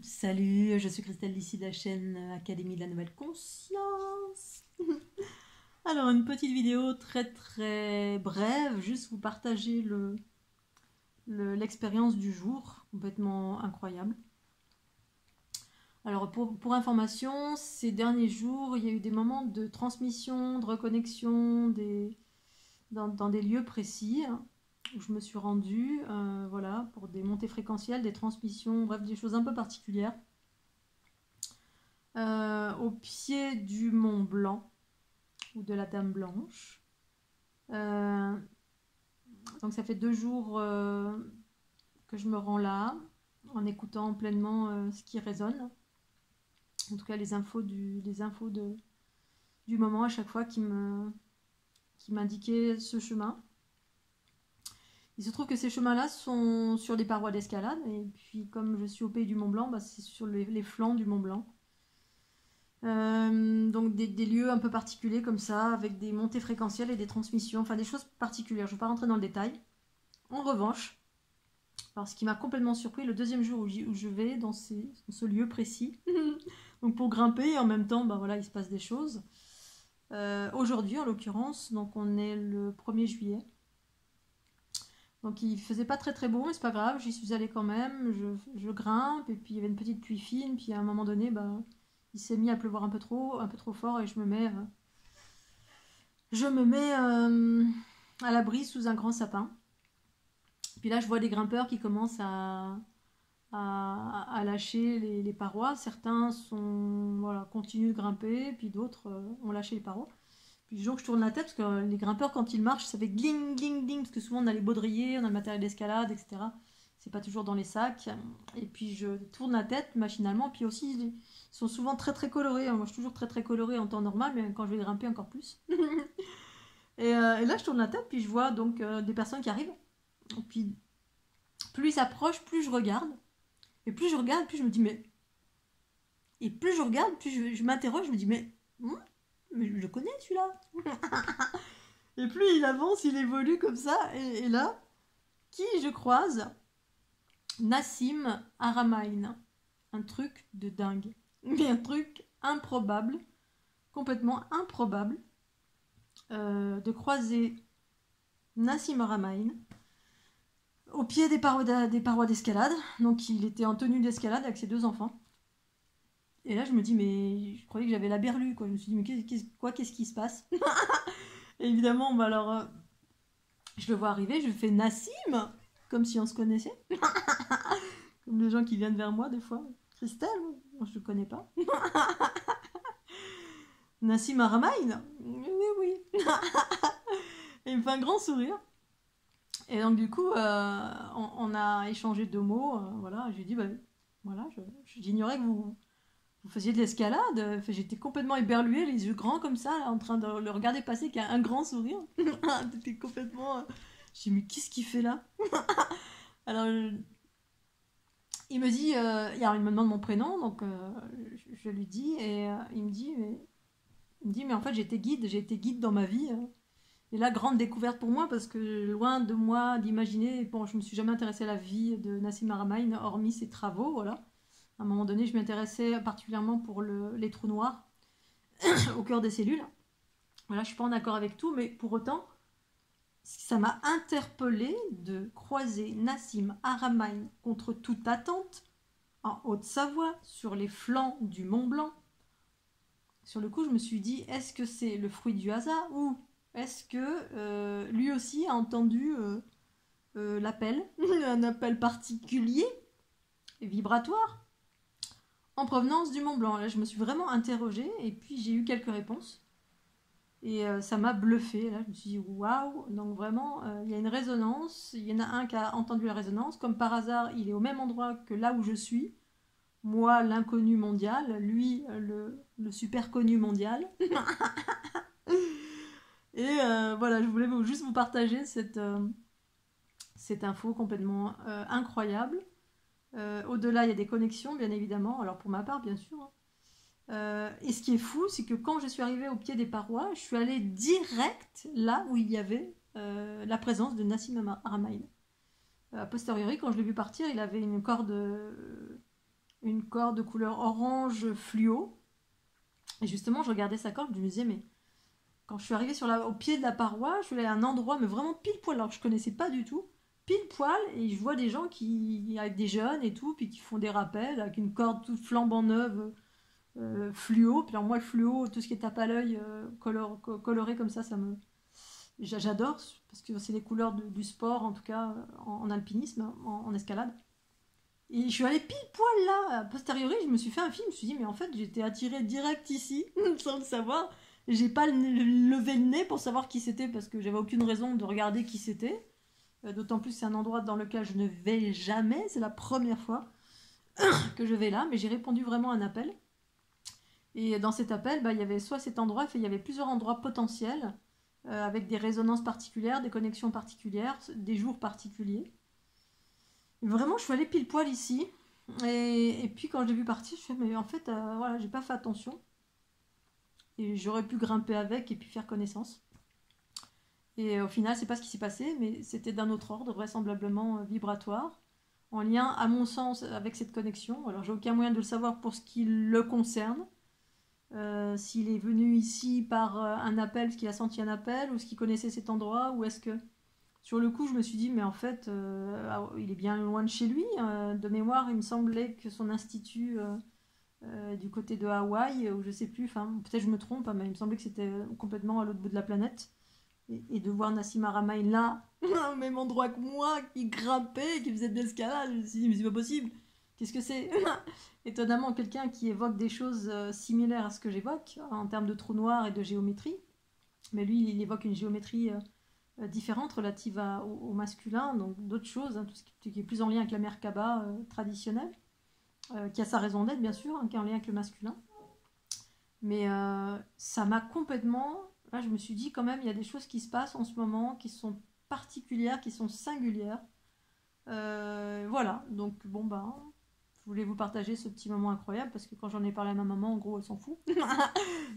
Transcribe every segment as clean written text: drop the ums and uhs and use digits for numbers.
Salut, je suis Christelle d'ici de la chaîne Académie de la Nouvelle Conscience. Alors, une petite vidéo très brève, juste vous partager l'expérience du jour, complètement incroyable. Alors, pour information, ces derniers jours, il y a eu des moments de transmission, de reconnexion dans des lieux précis où je me suis rendue, voilà, pour des montées fréquentielles, des transmissions, bref, des choses un peu particulières. Au pied du Mont Blanc ou de la Dame Blanche. Donc ça fait 2 jours que je me rends là, en écoutant pleinement ce qui résonne. En tout cas les infos du moment à chaque fois qui m'indiquaient ce chemin. Il se trouve que ces chemins-là sont sur des parois d'escalade, et puis comme je suis au pays du Mont Blanc, c'est sur les flancs du Mont Blanc. Donc des lieux un peu particuliers comme ça, avec des montées fréquentielles et des transmissions, enfin des choses particulières. Je ne vais pas rentrer dans le détail. En revanche, alors ce qui m'a complètement surpris, le deuxième jour où je vais dans ce lieu précis, donc pour grimper, et en même temps, bah voilà, il se passe des choses. Aujourd'hui, en l'occurrence, donc on est le 1er juillet. Donc il faisait pas très beau, mais c'est pas grave, j'y suis allée quand même, je grimpe, et puis il y avait une petite pluie fine, puis à un moment donné, bah, il s'est mis à pleuvoir un peu trop fort, et je me mets à l'abri sous un grand sapin. Puis là, je vois des grimpeurs qui commencent à lâcher les parois. Certains voilà, continuent de grimper, puis d'autres ont lâché les parois. Puis je tourne la tête, parce que les grimpeurs, quand ils marchent, ça fait gling, gling, gling, parce que souvent on a les baudriers, on a le matériel d'escalade, etc. C'est pas toujours dans les sacs. Et puis je tourne la tête machinalement, puis aussi ils sont souvent très colorés. Moi je suis toujours très colorée en temps normal, mais quand je vais grimper encore plus. Et là je tourne la tête, puis je vois donc des personnes qui arrivent. Et puis plus ils s'approchent, plus je regarde. Et plus je regarde, plus je me dis mais... Et plus je regarde, plus je m'interroge, je me dis mais je connais celui-là. Et plus il avance, il évolue comme ça. Et là, qui je croise? Nassim Haramein. Un truc de dingue. Mais un truc improbable, complètement improbable, de croiser Nassim Haramein au pied des parois d'escalade. Donc il était en tenue d'escalade avec ses 2 enfants. Et là je me dis mais je croyais que j'avais la berlue, quoi. Je me suis dit mais qu'est-ce qui se passe? Et évidemment bah alors je le vois arriver, je fais Nassim comme si on se connaissait. Comme les gens qui viennent vers moi des fois. Christelle, moi, je ne connais pas. Nassim Haramein? Oui. Et il me fait un grand sourire. Et donc du coup, on a échangé 2 mots. Voilà, je lui ai dit, bah, voilà, j'ignorais que vous faisiez de l'escalade. J'étais complètement éberluée, les yeux grands comme ça, là, en train de le regarder passer avec un grand sourire. J'étais complètement... Je me dis, mais qu'est-ce qu'il fait là? Alors, il me dit, alors il me demande mon prénom, donc je lui dis, et il me dit, mais en fait j'ai été guide dans ma vie. Et là, grande découverte pour moi, parce que loin de moi d'imaginer, bon, je me suis jamais intéressée à la vie de Nassim Haramein, hormis ses travaux, voilà. À un moment donné, je m'intéressais particulièrement pour les trous noirs au cœur des cellules. Voilà, je suis pas en accord avec tout, mais pour autant, ça m'a interpellée de croiser Nassim Haramein contre toute attente en Haute-Savoie, sur les flancs du Mont Blanc. Sur le coup, je me suis dit, est-ce que c'est le fruit du hasard, ou est-ce que lui aussi a entendu l'appel, un appel particulier et vibratoire en provenance du Mont Blanc? Là, je me suis vraiment interrogée, et puis j'ai eu quelques réponses. Et ça m'a bluffée. Là, je me suis dit, waouh! Donc vraiment, il y a une résonance. Il y en a un qui a entendu la résonance. Comme par hasard, il est au même endroit que là où je suis. Moi, l'inconnu mondial, lui, le super connu mondial. Et voilà, je voulais juste vous partager cette info complètement incroyable. Au-delà, il y a des connexions, bien évidemment. Alors pour ma part, bien sûr. Et ce qui est fou, c'est que quand je suis arrivée au pied des parois, je suis allée direct là où il y avait la présence de Nassim Haramein. A posteriori, quand je l'ai vu partir, il avait une corde corde de couleur orange fluo. Et justement, je regardais sa corde, je me disais, mais quand je suis arrivée au pied de la paroi, je suis allée à un endroit, mais vraiment pile poil, alors que je connaissais pas du tout, pile poil, et je vois des gens avec des jeunes et tout, puis qui font des rappels avec une corde toute flambant neuve, fluo. Puis alors moi, le fluo, tout ce qui est tape à l'œil, coloré comme ça j'adore, parce que c'est les couleurs du sport, en tout cas en alpinisme, en escalade. Et je suis allée pile poil là, a posteriori, je me suis fait un film, je me suis dit, mais en fait, j'étais attirée direct ici, sans le savoir. J'ai pas levé le nez pour savoir qui c'était, parce que j'avais aucune raison de regarder qui c'était. D'autant plus, c'est un endroit dans lequel je ne vais jamais, c'est la première fois que je vais là, mais j'ai répondu vraiment à un appel. Et dans cet appel, il y avait soit cet endroit, il y avait plusieurs endroits potentiels, avec des résonances particulières, des connexions particulières, des jours particuliers. Et vraiment, je suis allée pile poil ici. Et puis quand je l'ai vu partir, je me suis dit, mais en fait, voilà, j'ai pas fait attention. Et j'aurais pu grimper avec et puis faire connaissance. Et au final, c'est pas ce qui s'est passé, mais c'était d'un autre ordre, vraisemblablement vibratoire, en lien, à mon sens, avec cette connexion. Alors, j'ai aucun moyen de le savoir pour ce qui le concerne. S'il est venu ici par un appel, parce qu'il a senti un appel, ou ce qu'il connaissait cet endroit, ou est-ce que... Sur le coup, je me suis dit, mais en fait, il est bien loin de chez lui. De mémoire, il me semblait que son institut du côté de Hawaï, ou je sais plus, enfin, peut-être je me trompe, hein, mais il me semblait que c'était complètement à l'autre bout de la planète. Et de voir Nassim Aramain là, au même endroit que moi, qui grimpait, qui faisait de l'escalade, je me suis dit, mais c'est pas possible. Qu'est-ce que c'est? Étonnamment, quelqu'un qui évoque des choses similaires à ce que j'évoque, en termes de trous noirs et de géométrie. Mais lui, il évoque une géométrie différente relative au masculin, donc d'autres choses, hein, tout ce qui est plus en lien avec la Merkaba traditionnelle, qui a sa raison d'être, bien sûr, hein, qui est en lien avec le masculin. Mais ça m'a complètement... Là, je me suis dit, quand même, il y a des choses qui se passent en ce moment, qui sont particulières, qui sont singulières. Voilà, donc bon, je voulais vous partager ce petit moment incroyable, parce que quand j'en ai parlé à ma maman, en gros, elle s'en fout.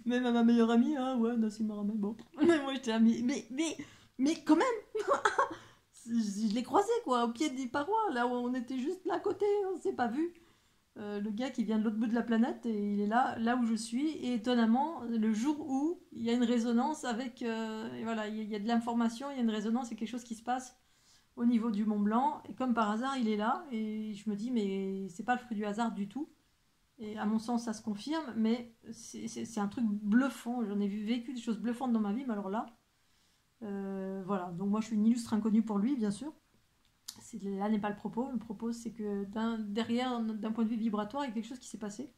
Même à ma meilleure amie, hein, ouais, Nassim Aramain, bon. Mais moi, j'étais amie, mais quand même, je l'ai croisé, quoi, au pied des parois, là où on était juste là à côté, on s'est pas vu. Le gars qui vient de l'autre bout de la planète, et il est là où je suis, et étonnamment, le jour où il y a une résonance avec, et voilà, il y a de l'information, il y a une résonance, il y a quelque chose qui se passe au niveau du Mont Blanc, et comme par hasard, il est là, et je me dis, mais c'est pas le fruit du hasard du tout, et à mon sens, ça se confirme, mais c'est un truc bluffant, j'en ai vécu des choses bluffantes dans ma vie, mais alors là, voilà, donc moi je suis une illustre inconnue pour lui, bien sûr. Là n'est pas le propos c'est que derrière, d'un point de vue vibratoire, il y a quelque chose qui s'est passé.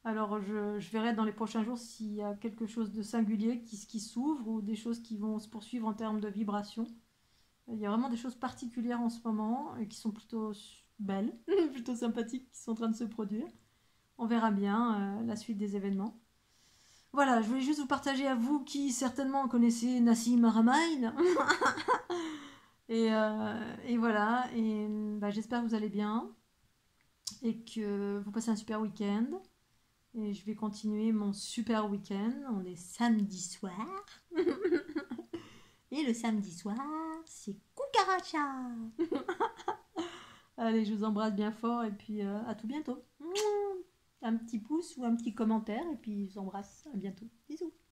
Alors je verrai dans les prochains jours s'il y a quelque chose de singulier qui s'ouvre, ou des choses qui vont se poursuivre en termes de vibration. Il y a vraiment des choses particulières en ce moment, et qui sont plutôt belles, plutôt sympathiques, qui sont en train de se produire. On verra bien la suite des événements. Voilà, je voulais juste vous partager, à vous qui certainement connaissez Nassim Aramain. Et voilà, et j'espère que vous allez bien, et que vous passez un super week-end. Et je vais continuer mon super week-end. On est samedi soir. Et le samedi soir, c'est Cucaracha. Allez, je vous embrasse bien fort, et puis à tout bientôt. Un petit pouce ou un petit commentaire, et puis je vous embrasse. À bientôt.